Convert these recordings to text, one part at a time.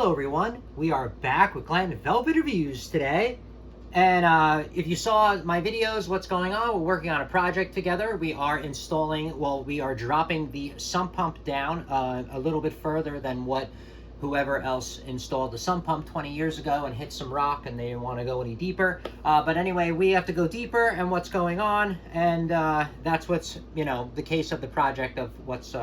Hello everyone, we are back with Glenn Velvet Reviews today. And if you saw my videos, what's going on, we're working on a project together. We are installing, well, we are dropping the sump pump down a little bit further than what whoever else installed the sump pump 20 years ago and hit some rock and they didn't want to go any deeper. But anyway, we have to go deeper and what's going on. And that's what's, the case of the project of what's,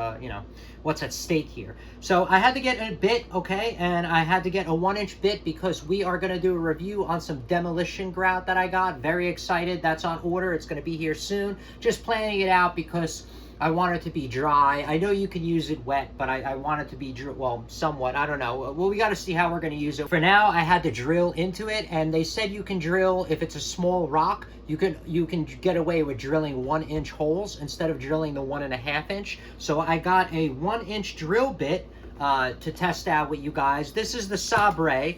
what's at stake here. So I had to get a bit, okay, and I had to get a 1-inch bit because we are going to do a review on some demolition grout that I got. Very excited. That's on order. It's going to be here soon. Just planning it out because I want it to be dry. I know you can use it wet, but I want it to be, well, somewhat. I don't know. Well, we got to see how we're going to use it. For now, I had to drill into it, and they said you can drill, if it's a small rock, you can get away with drilling 1-inch holes instead of drilling the 1.5 inch. So I got a 1-inch drill bit to test out with you guys. This is the Sabre.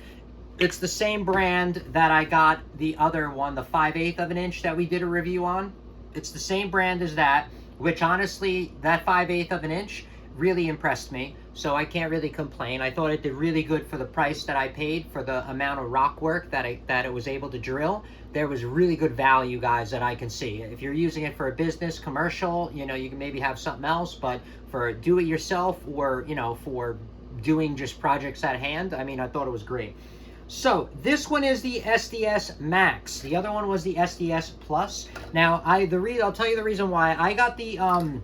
It's the same brand that I got the other one, the 5/8 of an inch that we did a review on. It's the same brand as that, which honestly, that 5/8 of an inch really impressed me. So I can't really complain. I thought it did really good for the price that I paid for the amount of rock work that it was able to drill. There was really good value, guys, that I can see. If you're using it for a business, commercial, you can maybe have something else, but for do-it-yourself or, for doing just projects at hand, I mean, I thought it was great. So this one is the SDS MAX. The other one was the SDS Plus. Now, I'll tell you the reason why. I got the,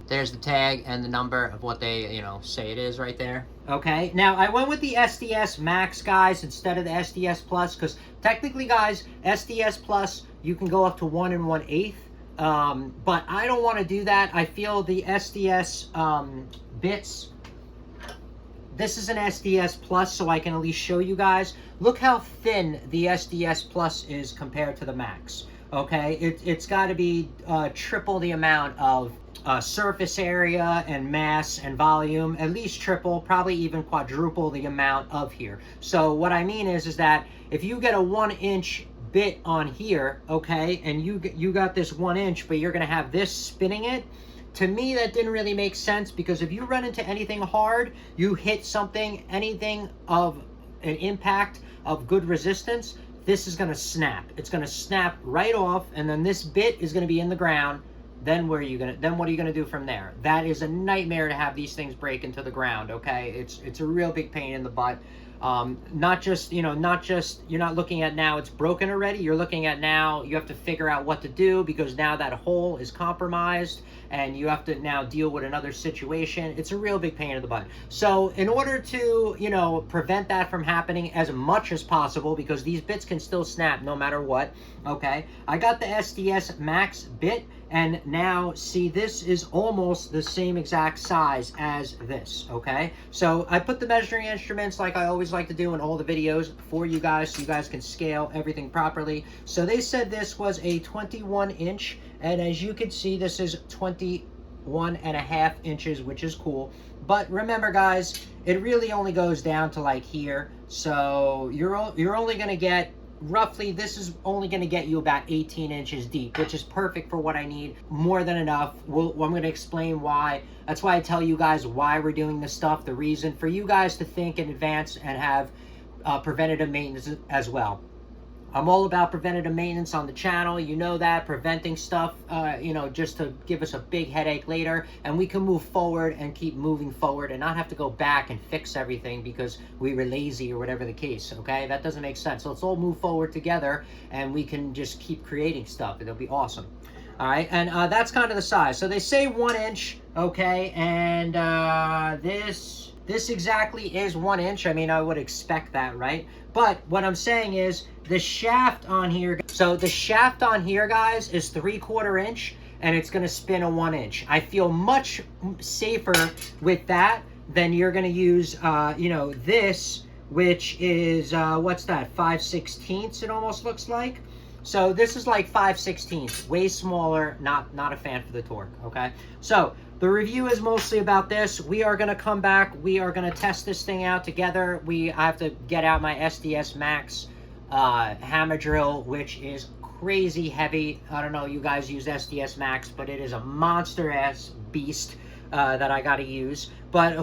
there's the tag and the number of what they, say it is right there. Okay, now I went with the SDS MAX, guys, instead of the SDS Plus, because technically, guys, SDS Plus, you can go up to 1 1/8. But I don't want to do that. I feel the SDS bits, this is an SDS Plus, so I can at least show you guys. Look how thin the SDS Plus is compared to the Max, okay? It's got to be triple the amount of surface area and mass and volume, at least triple, probably even quadruple the amount of here. So what I mean is that if you get a 1-inch bit on here, okay, and you got this 1 inch, but you're going to have this spinning it, to me, that didn't really make sense, because if you run into anything hard, you hit something, anything of an impact of good resistance, this is going to snap. It's going to snap right off, and then this bit is going to be in the ground. Then what are you going to do from there? That is a nightmare to have these things break into the ground, okay? It's a real big pain in the butt. Not just you're not looking at now it's broken already, you're looking at now you have to figure out what to do, because now that hole is compromised and you have to now deal with another situation. It's a real big pain in the butt. So in order to prevent that from happening as much as possible, because these bits can still snap no matter what, okay, I got the SDS MAX bit, and now see, this is almost the same exact size as this, okay? So I put the measuring instruments, like I always like to do in all the videos, for you guys, so you guys can scale everything properly. So they said this was a 21-inch, and as you can see, this is 21.5 inches, which is cool. But remember, guys, it really only goes down to like here. So you're only going to get, roughly, this is only going to get you about 18 inches deep, which is perfect for what I need. More than enough. I'm going to explain why. That's why I tell you guys why we're doing this stuff. The reason for you guys to think in advance and have preventative maintenance as well. I'm all about preventative maintenance on the channel. You know that, preventing stuff, just to give us a big headache later. And we can move forward and keep moving forward and not have to go back and fix everything because we were lazy or whatever the case, okay? That doesn't make sense. So let's all move forward together and we can just keep creating stuff. It'll be awesome. All right, and that's kind of the size. So they say 1 inch, okay? And this exactly is 1 inch. I mean, I would expect that, right? But what I'm saying is the shaft on here. So the shaft on here, guys, is 3/4 inch, and it's going to spin a 1 inch. I feel much safer with that than you're going to use, this, which is, what's that, 5/16 it almost looks like. So this is like 5/16, way smaller, not a fan for the torque, okay? So the review is mostly about this. We are going to come back. We are going to test this thing out together. I have to get out my SDS MAX hammer drill, which is crazy heavy. I don't know, you guys use SDS MAX, but it is a monster-ass beast. that I got to use. But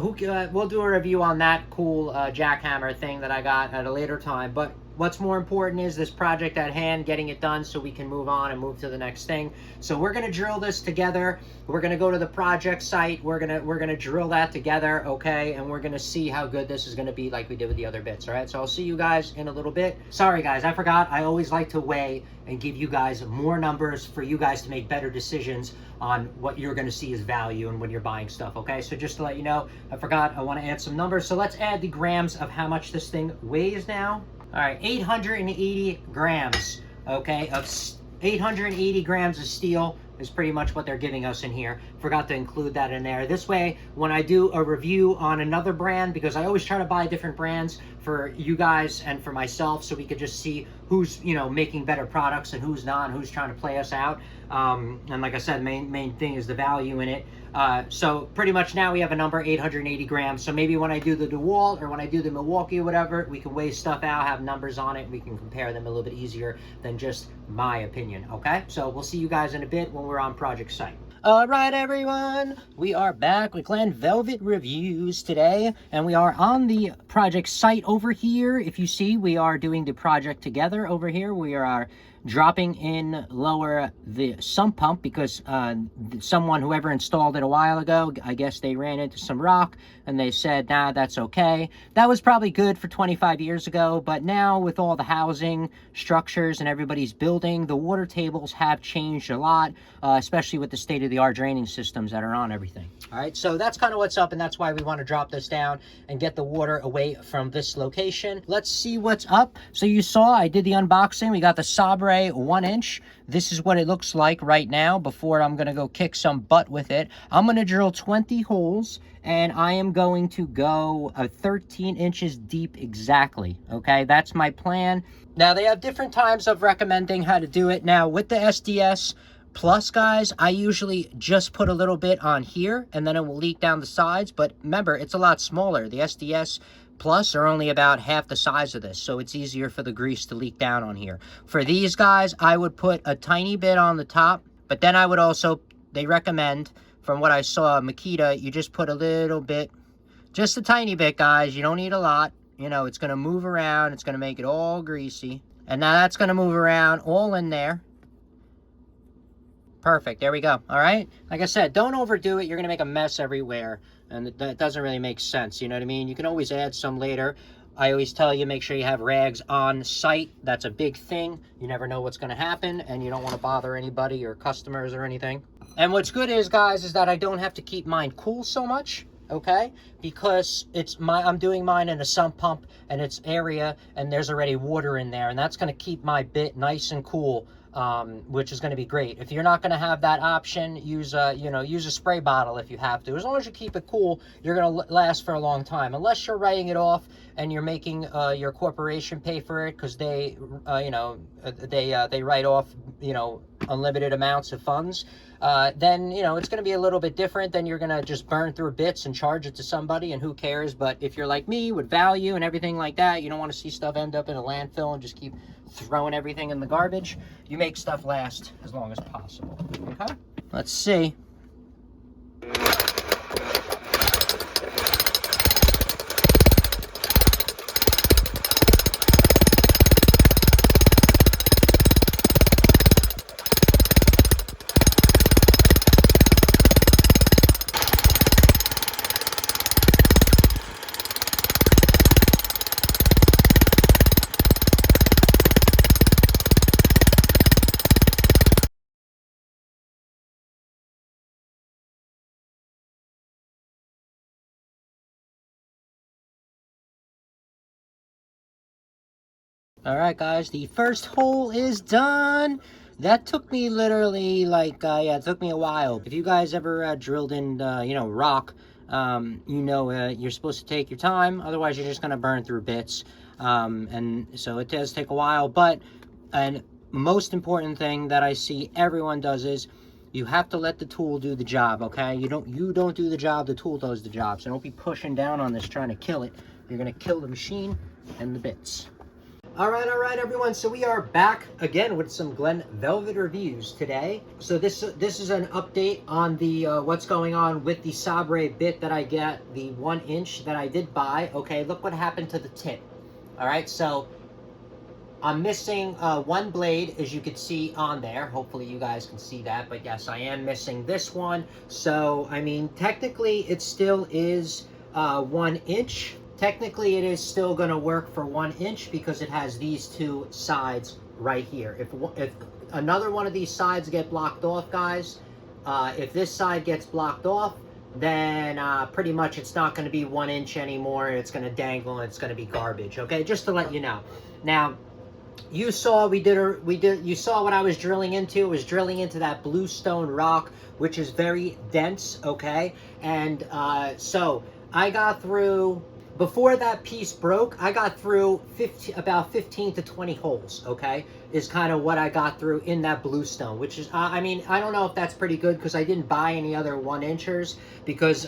we'll do a review on that cool jackhammer thing that I got at a later time. But what's more important is this project at hand, getting it done so we can move on and move to the next thing. So we're gonna drill this together. We're gonna go to the project site. We're gonna drill that together, okay? And we're gonna see how good this is gonna be, like we did with the other bits. All right, so I'll see you guys in a little bit. Sorry guys, I forgot. I always like to weigh and give you guys more numbers for you guys to make better decisions on what you're gonna see as value and when you're buying stuff, okay? So just to let you know, I forgot, I wanna add some numbers. So let's add the grams of how much this thing weighs now. All right, 880 grams, okay, of 880 grams of steel is pretty much what they're giving us in here. Forgot to include that in there. This way, when I do a review on another brand, because I always try to buy different brands for you guys and for myself, so we could just see who's, you know, making better products and who's not, and who's trying to play us out. And like I said, main thing is the value in it. So pretty much now we have a number, 880 grams. So maybe when I do the DeWalt or when I do the Milwaukee or whatever, we can weigh stuff out, have numbers on it, and we can compare them a little bit easier than just my opinion, okay? So we'll see you guys in a bit when we're on project site. All right, everyone, we are back with Glen Velvet Reviews today, and we are on the project site over here. If you see, we are doing the project together over here. We are dropping in lower the sump pump because whoever installed it a while ago, I guess they ran into some rock and they said, nah, that's okay. That was probably good for 25 years ago, but now with all the housing structures and everybody's building, the water tables have changed a lot, especially with the state-of-the-art draining systems that are on everything. All right, so that's kind of what's up, and that's why we want to drop this down and get the water away from this location. Let's see what's up. So you saw I did the unboxing. We got the Sabre 1-inch. This is what it looks like right now before I'm going to go kick some butt with it. I'm going to drill 20 holes, and I am going to go 13 inches deep exactly. Okay, that's my plan. Now, they have different times of recommending how to do it. Now, with the SDS Plus, guys, I usually just put a little bit on here, and then it will leak down the sides. But remember, it's a lot smaller. The SDS Plus are only about half the size of this, so it's easier for the grease to leak down on here. For these guys, I would put a tiny bit on the top, but then I would also, they recommend, from what I saw, Makita, you just put a little bit, just a tiny bit, guys. You don't need a lot. You know, it's going to move around. It's going to make it all greasy. And now that's going to move around all in there. Perfect. There we go. All right. Like I said, don't overdo it. You're going to make a mess everywhere, and that doesn't really make sense. You know what I mean? You can always add some later. I always tell you, make sure you have rags on site. That's a big thing. You never know what's going to happen, and you don't want to bother anybody or customers or anything. And what's good is, guys, is that I don't have to keep mine cool so much, okay? Because I'm doing mine in a sump pump, and it's area, and there's already water in there, and that's going to keep my bit nice and cool. Which is going to be great. If you're not going to have that option, use a spray bottle if you have to. As long as you keep it cool, you're going to last for a long time. Unless you're writing it off and you're making your corporation pay for it, because they write off unlimited amounts of funds. Then it's going to be a little bit different. Then you're going to just burn through bits and charge it to somebody, and who cares? But if you're like me with value and everything like that, you don't want to see stuff end up in a landfill and just keep throwing everything in the garbage. You make stuff last as long as possible. Okay, let's see. All right, guys, the first hole is done. That took me literally it took me a while. If you guys ever drilled in, rock, you're supposed to take your time. Otherwise, you're just going to burn through bits. And so it does take a while. But, and most important thing that I see everyone does is you have to let the tool do the job, okay? You don't do the job, the tool does the job. So don't be pushing down on this trying to kill it. You're going to kill the machine and the bits. All right, everyone. So we are back again with some Glen Velvet reviews today. So this is an update on the what's going on with the Sabre bit that I get, the 1 inch that I did buy. Okay, look what happened to the tip. All right, so I'm missing one blade, as you can see on there. Hopefully you guys can see that, but yes, I am missing this one. So I mean, technically it still is 1 inch. Technically, it is still going to work for 1 inch because it has these two sides right here. If another one of these sides get blocked off, guys, if this side gets blocked off, then pretty much it's not going to be 1 inch anymore. It's going to dangle and it's going to be garbage. Okay, just to let you know. Now, you saw you saw what I was drilling into. It was drilling into that bluestone rock, which is very dense. Okay, and so I got through. Before that piece broke, I got through about 15 to 20 holes, okay? Is kind of what I got through in that bluestone, which is, I mean, I don't know if that's pretty good because I didn't buy any other 1 inchers because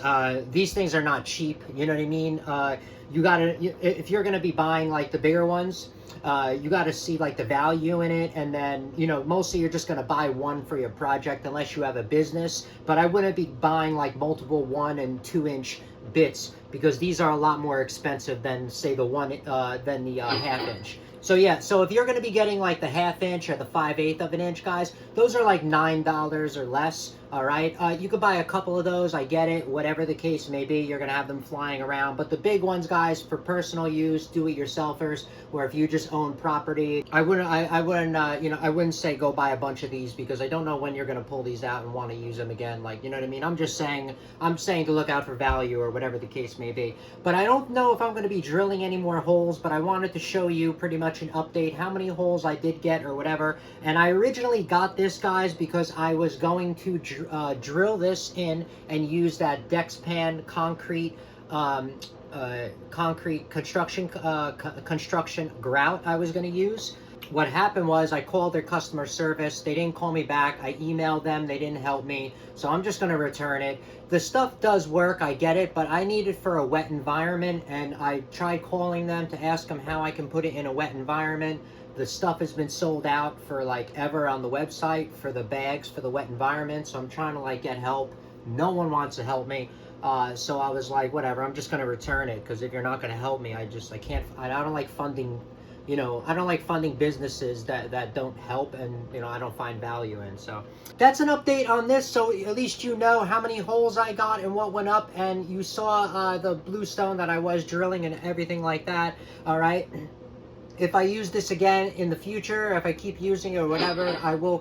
these things are not cheap, you know what I mean? You gotta, if you're gonna be buying like the bigger ones, you gotta see like the value in it, and then, you know, mostly you're just gonna buy one for your project unless you have a business, but I wouldn't be buying like multiple 1 and 2 inch bits because these are a lot more expensive than say the half inch. So yeah, so if you're going to be getting like the half inch or the 5/8 of an inch, guys, those are like $9 or less. All right, you could buy a couple of those. I get it. Whatever the case may be, you're going to have them flying around. But the big ones, guys, for personal use, do-it-yourselfers, or if you just own property, I wouldn't say go buy a bunch of these because I don't know when you're going to pull these out and want to use them again. Like, you know what I mean? I'm saying to look out for value or whatever the case may be. But I don't know if I'm going to be drilling any more holes. But I wanted to show you pretty much an update how many holes I did get or whatever. And I originally got this, guys, because I was going to drill this in and use that Dexpan concrete construction grout I was going to use. What happened was I called their customer service. They didn't call me back. I emailed them. They didn't help me. So I'm just going to return it. The stuff does work. I get it. But I need it for a wet environment. And I tried calling them to ask them how I can put it in a wet environment. The stuff has been sold out for like ever on the website for the bags for the wet environment. So I'm trying to like get help. No one wants to help me. So I was like, whatever, I'm just going to return it. Because if you're not going to help me, I don't like funding. You know, I don't like funding businesses that don't help and, you know, I don't find value in. So that's an update on this. So at least you know how many holes I got and what went up. And you saw the bluestone that I was drilling and everything like that. All right. If I use this again in the future, if I keep using it or whatever, I will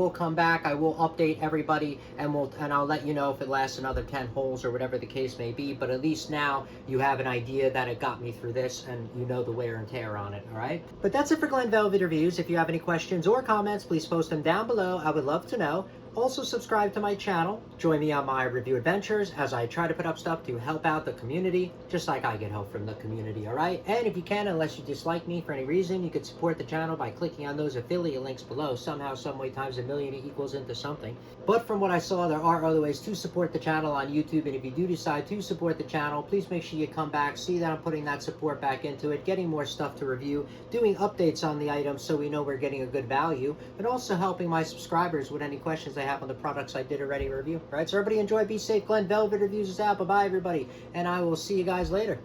come back. I will update everybody and I'll let you know if it lasts another 10 holes or whatever the case may be. But at least now you have an idea that it got me through this and you know the wear and tear on it, all right? But that's it for Glen Velvet Reviews. If you have any questions or comments, please post them down below. I would love to know. Also subscribe to my channel. Join me on my review adventures as I try to put up stuff to help out the community, just like I get help from the community, all right? And if you can, unless you dislike me for any reason, you could support the channel by clicking on those affiliate links below. Somehow, someway, times a million equals into something. But from what I saw, there are other ways to support the channel on YouTube. And if you do decide to support the channel, please make sure you come back, see that I'm putting that support back into it, getting more stuff to review, doing updates on the items so we know we're getting a good value, and also helping my subscribers with any questions they have on the products I did already review. All right, so everybody enjoy, be safe. Glen Velvet Reviews is out. Bye-bye, everybody. And I will see you guys later.